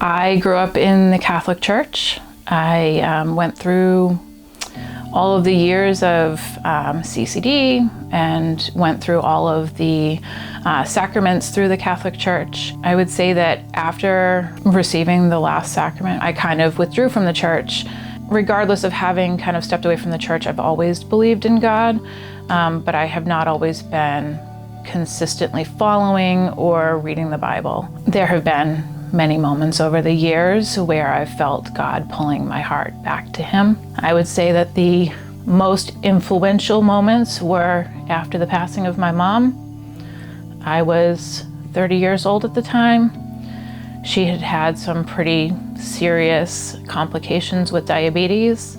I grew up in the Catholic Church. I went through all of the years of CCD and went through all of the sacraments through the Catholic Church. I would say that after receiving the last sacrament, I kind of withdrew from the church. Regardless of having kind of stepped away from the church, I've always believed in God, but I have not always been consistently following or reading the Bible. There have been many moments over the years where I've felt God pulling my heart back to Him. I would say that the most influential moments were after the passing of my mom. I was 30 years old at the time. She had had some pretty serious complications with diabetes.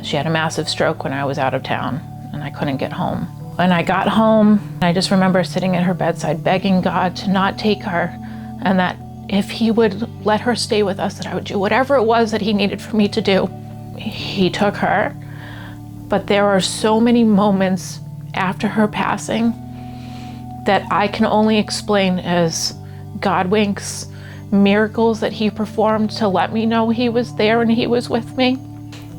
She had a massive stroke when I was out of town and I couldn't get home. When I got home, I just remember sitting at her bedside begging God to not take her, and that if He would let her stay with us, that I would do whatever it was that He needed for me to do. He took her, but there are so many moments after her passing that I can only explain as God winks, miracles that He performed to let me know He was there and He was with me.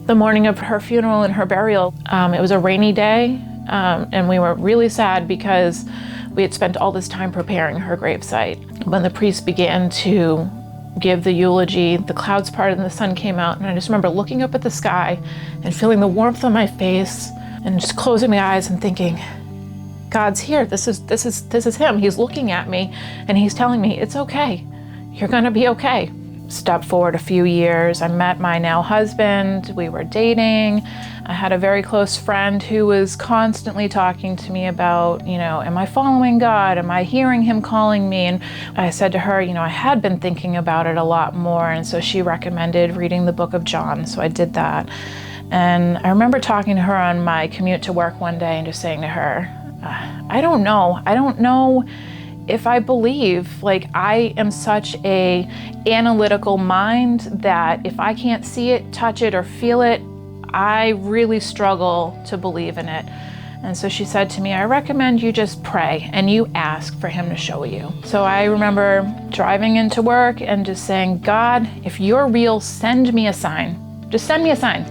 The morning of her funeral and her burial, it was a rainy day, and we were really sad because we had spent all this time preparing her gravesite. When the priest began to give the eulogy, the clouds parted and the sun came out, and I just remember looking up at the sky and feeling the warmth on my face and just closing my eyes and thinking, God's here. This is Him. He's looking at me and He's telling me, it's okay. You're gonna be okay. Step forward a few years, I met my now husband, we were dating. I had a very close friend who was constantly talking to me about, am I following God? Am I hearing Him calling me? And I said to her, I had been thinking about it a lot more. And so she recommended reading the book of John. So I did that. And I remember talking to her on my commute to work one day and just saying to her, I don't know if I believe. I am such a analytical mind that if I can't see it, touch it, or feel it, I really struggle to believe in it. And so she said to me, I recommend you just pray and you ask for Him to show you. So I remember driving into work and just saying, God, if you're real, send me a sign. Just send me a sign.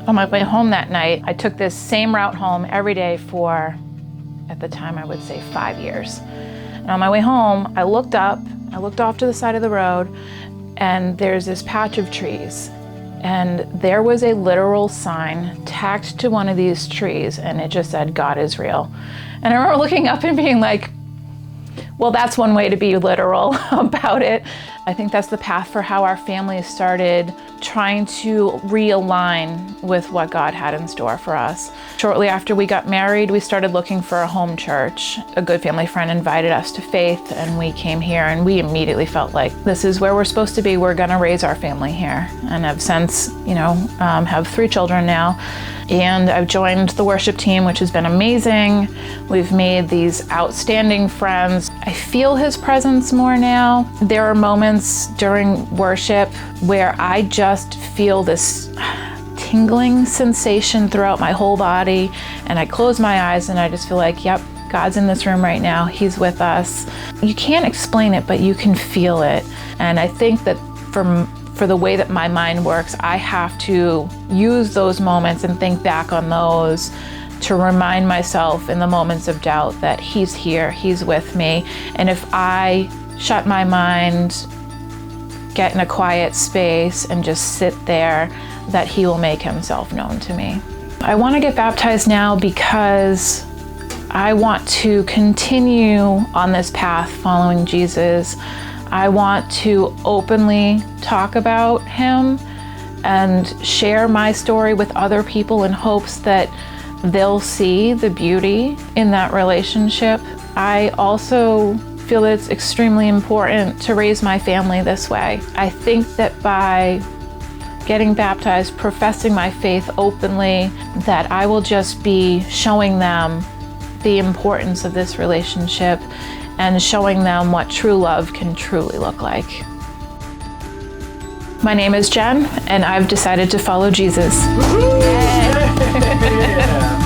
On my way home that night, I took this same route home every day for, at the time, I would say 5 years. And on my way home, I looked off to the side of the road, and there's this patch of trees. And there was a literal sign tacked to one of these trees, and it just said, God is real. And I remember looking up and being like, well, that's one way to be literal about it. I think that's the path for how our family started trying to realign with what God had in store for us. Shortly after we got married, we started looking for a home church. A good family friend invited us to Faith, and we came here, and we immediately felt like this is where we're supposed to be. We're gonna raise our family here. And I've since, have 3 children now. And I've joined the worship team, which has been amazing. We've made these outstanding friends. I feel His presence more now. There are moments during worship where I just feel this tingling sensation throughout my whole body, and I close my eyes and I just feel like, yep, God's in this room right now. He's with us. You can't explain it, but you can feel it. And I think that for the way that my mind works, I have to use those moments and think back on those to remind myself in the moments of doubt that He's here, He's with me. And if I shut my mind, get in a quiet space and just sit there, that He will make Himself known to me. I want to get baptized now because I want to continue on this path following Jesus. I want to openly talk about Him and share my story with other people in hopes that they'll see the beauty in that relationship. I also feel that it's extremely important to raise my family this way. I think that by getting baptized, professing my faith openly, that I will just be showing them the importance of this relationship and showing them what true love can truly look like. My name is Jenn, and I've decided to follow Jesus. Yeah.